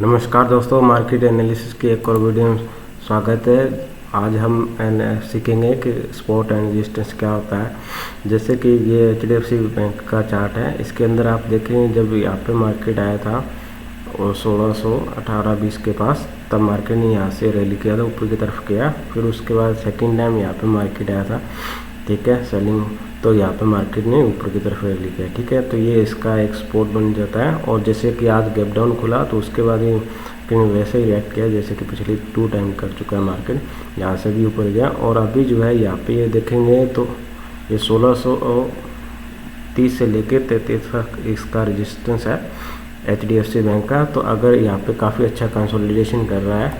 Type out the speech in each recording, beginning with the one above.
नमस्कार दोस्तों, market analysis की एक और वीडियो में स्वागत है। आज हम सीखेंगे कि सपोर्ट एंड रेजिस्टेंस क्या होता है। जैसे कि ये HDFC बैंक का चार्ट है। इसके अंदर आप देखें, जब यहाँ पे मार्केट आया था और 1618-20 के पास, तब मार्केट ने यहाँ से रैली किया था, ऊपर की तरफ किया। फिर उसके बाद सेकेंड टाइम यहाँ पे मार्केट आया था, ठीक है, सेलिंग, तो यहाँ पे मार्केट ने ऊपर की तरफ रैली किया, ठीक है। तो ये इसका एक सपोर्ट बन जाता है। और जैसे कि आज गैप डाउन खुला तो उसके बाद ही वैसे ही रिएक्ट किया जैसे कि पिछले 2 टाइम कर चुका है मार्केट, यहाँ से भी ऊपर गया। और अभी जो है यहाँ पे ये देखेंगे तो ये 1630 से लेके 33 तक इसका रेजिस्टेंस है HDFC बैंक का। तो अगर यहाँ पे काफ़ी अच्छा कंसोलिडेशन कर रहा है,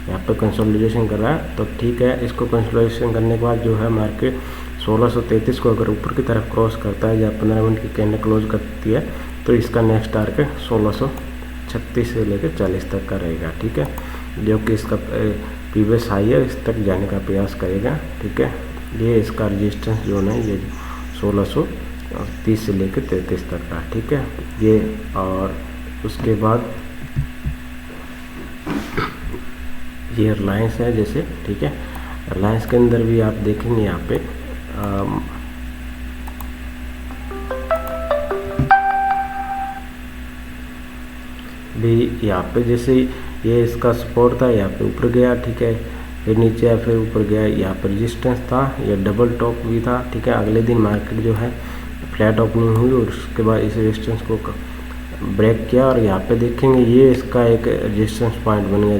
यहाँ पे कंसोलिडेशन कर रहा है तो ठीक है। इसको कंसोलिडेशन करने के बाद जो है मार्केट 1633 को अगर ऊपर की तरफ क्रॉस करता है या 15 मिनट की कैंडल क्लोज करती है तो इसका नेक्स्ट टारगेट 1636 से लेकर 40 तक का रहेगा, ठीक है, जो कि इसका प्रीवियस हाई है, इस तक जाने का प्रयास करेगा, ठीक है। ये इसका रेजिस्टेंस जोन है, ये 1630 से लेकर 33 तक का, ठीक है ये। और उसके बाद ये रिलायंस है जैसे, ठीक है। रिलायंस के अंदर भी आप देखेंगे यहाँ पे भी यहाँ पे जैसे ये इसका सपोर्ट था, यहाँ पे ऊपर गया, ठीक है, फिर नीचे आया, फिर ऊपर गया। यहाँ पर रेजिस्टेंस था, ये डबल टॉप भी था, ठीक है। अगले दिन मार्केट जो है फ्लैट ओपनिंग हुई और उसके बाद इस रेजिस्टेंस को ब्रेक किया। और यहाँ पे देखेंगे ये इसका एक रेजिस्टेंस पॉइंट बन गया।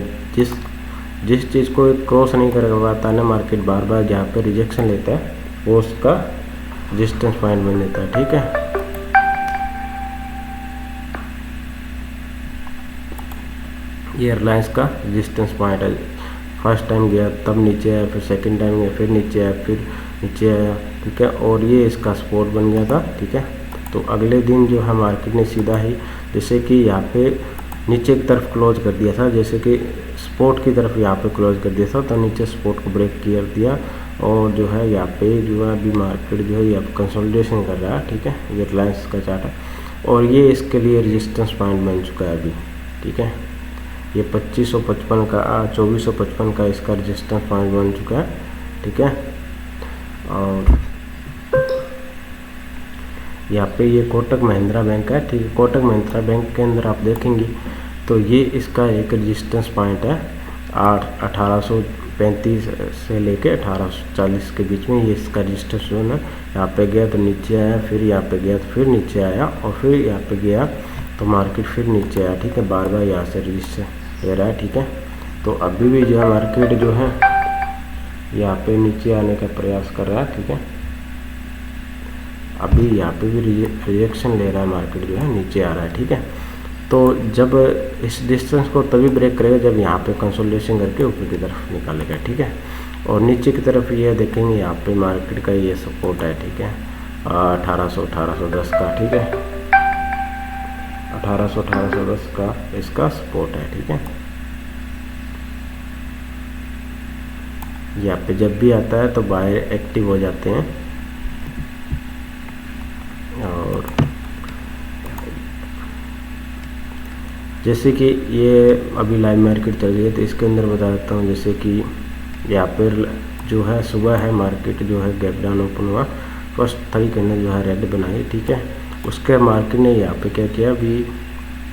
जिस चीज़ को क्रॉस नहीं कर पाता ना मार्केट, बार बार जहाँ पे रिजेक्शन लेता है वो उसका रेजिस्टेंस पॉइंट बन जाता है, ठीक है। ये रिलायंस का रेजिस्टेंस पॉइंट है। फर्स्ट टाइम गया तब नीचे आया, फिर सेकंड टाइम गया, फिर नीचे आया, फिर नीचे आया, ठीक है। और ये इसका सपोर्ट बन गया था, ठीक है। तो अगले दिन जो है मार्केट ने सीधा ही जैसे कि यहाँ पे नीचे की तरफ क्लोज कर दिया था, जैसे कि सपोर्ट की तरफ यहाँ पे क्लोज कर दिया था, तो नीचे सपोर्ट को ब्रेक कर दिया। और जो है यहाँ पे जो है अभी मार्केट जो है यहाँ पे कंसोलिडेशन कर रहा है, ठीक है। ये रिलायंस का चार्ट है और ये इसके लिए रेजिस्टेंस पॉइंट बन चुका है अभी, ठीक है। ये 2555 का 2455 का इसका रेजिस्टेंस पॉइंट बन चुका है, ठीक है। और यहाँ पे ये कोटक महिंद्रा बैंक है, ठीक है। कोटक महिंद्रा बैंक के अंदर आप देखेंगे तो ये इसका एक रेजिस्टेंस पॉइंट है 1835 से लेके 1840 के बीच में, ये इसका रेजिस्टेंस जोन है। यहाँ पे गया तो नीचे आया, फिर यहाँ पे गया तो फिर नीचे आया, और फिर यहाँ पे गया तो मार्केट फिर नीचे आया, ठीक है। बार बार यहाँ से रेजिस्टेंस ले रहा है, ठीक है। तो अभी भी जो है मार्केट जो है यहाँ पे नीचे आने का प्रयास कर रहा है, ठीक है। अभी यहाँ पे भी रिजेक्शन ले रहा है मार्केट, जो है नीचे आ रहा है, ठीक है। तो जब इस डिस्टेंस को तभी ब्रेक करेगा जब यहाँ पे कंसोलिडेशन करके ऊपर की तरफ निकालेगा, ठीक है। और नीचे की तरफ ये देखेंगे यहाँ पे मार्केट का ये सपोर्ट है, ठीक है, 1810 का, ठीक है। 1810 का इसका सपोर्ट है, ठीक है। यहाँ पे जब भी आता है तो बाय एक्टिव हो जाते हैं। और जैसे कि ये अभी लाइव मार्केट चल रही है तो इसके अंदर बता देता हूँ। जैसे कि यहाँ पर जो है सुबह है मार्केट जो है गैप डाउन ओपन हुआ, फर्स्ट 3 कैंडल जो है रेड बनाई, ठीक है। उसके मार्केट ने यहाँ पे क्या किया, अभी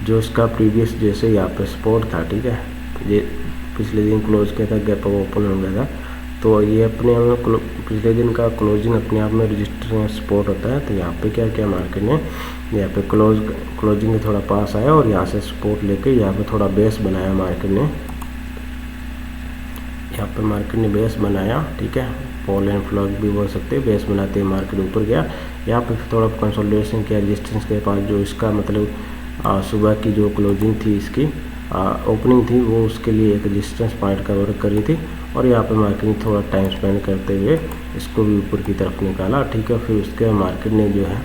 जो इसका प्रीवियस जैसे यहाँ पे सपोर्ट था, ठीक है, ये पिछले दिन क्लोज किया था, गैप ओपन हो गया था, तो ये अपने आप में पिछले दिन का क्लोजिंग अपने आप में रजिस्टर सपोर्ट होता है। तो यहाँ पे क्या किया मार्केट ने, यहाँ पे क्लोजिंग के थोड़ा पास आया और यहाँ से सपोर्ट लेके यहाँ पे थोड़ा बेस बनाया मार्केट ने, यहाँ पे मार्केट ने बेस बनाया, ठीक है। पॉल एंड फ्लॉग भी बोल सकते हैं, बेस बनाते हैं मार्केट ऊपर गया। यहाँ पे थोड़ा कंसोलिडेशन किया रेजिस्टेंस के पास, जो इसका मतलब सुबह की जो क्लोजिंग थी, इसकी ओपनिंग थी, वो उसके लिए एक रेजिस्टेंस पॉइंट का वर्क करी थी। और यहाँ पे मार्केट ने थोड़ा टाइम स्पेंड करते हुए इसको भी ऊपर की तरफ निकाला, ठीक है। फिर उसके मार्केट ने जो है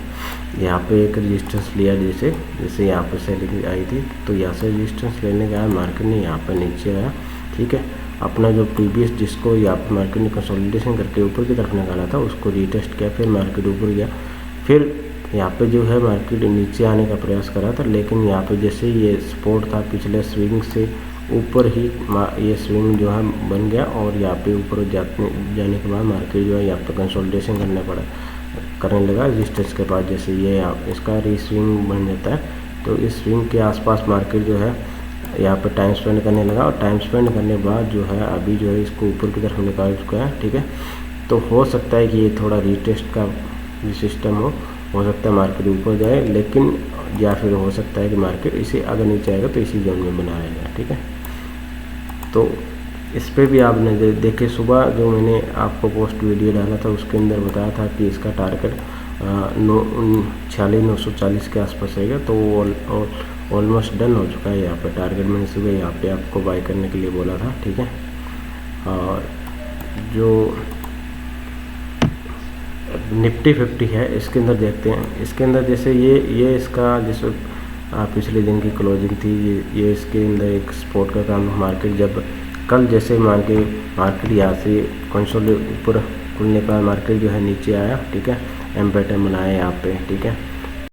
यहाँ पे एक रेजिस्टेंस लिया, जैसे यहाँ पे सेलिंग आई थी तो यहाँ से रेजिस्टेंस लेने के बाद मार्केट ने यहाँ पे नीचे आया, ठीक है। अपना जो प्रीवियस जिसको यहाँ पे मार्केट ने कंसोलिडेशन करके ऊपर की तरफ निकाला था उसको रीटेस्ट किया, फिर मार्केट ऊपर गया, फिर यहाँ पे जो है मार्केट नीचे आने का प्रयास करा था, लेकिन यहाँ पे जैसे ये सपोर्ट था पिछले स्विंग से ऊपर ही ये स्विंग जो है बन गया, और यहाँ पे ऊपर जाने के बाद मार्केट जो है यहाँ पे कंसोलिडेशन करने लगा रेजिस्टेंस के पास। जैसे ये इसका रीस्विंग बन जाता है, तो इस स्विंग के आसपास मार्केट जो है यहाँ पे टाइम स्पेंड करने लगा, और टाइम स्पेंड करने के बाद जो है अभी जो है इसको ऊपर की तरफ निकाल चुका है। ठीक है, तो हो सकता है कि ये थोड़ा रीटेस्ट का सिस्टम हो सकता है मार्केट ऊपर जाए, लेकिन या फिर हो सकता है कि मार्केट इसे अगर नीचे आएगा तो इसी जोन में बनाएगा। ठीक है, तो इस पर भी आपने देखे सुबह जो मैंने आपको पोस्ट वीडियो डाला था उसके अंदर बताया था कि इसका टारगेट 46,940 के आसपास रहेगा, तो वो ऑलमोस्ट डन हो चुका है। यहाँ पे टारगेट मैंने सुबह यहाँ पे आपको बाय करने के लिए बोला था। ठीक है, और जो निफ्टी 50 है इसके अंदर देखते हैं। इसके अंदर जैसे ये इसका जैसे पिछले दिन की क्लोजिंग थी, ये इसके अंदर एक सपोर्ट का काम मार्केट जब कल जैसे मार्केट यहाँ से कंसोलिडेट ऊपर खुलने का मार्केट जो है नीचे आया। ठीक है, एम पैटर्न बनाया यहाँ पे। ठीक है,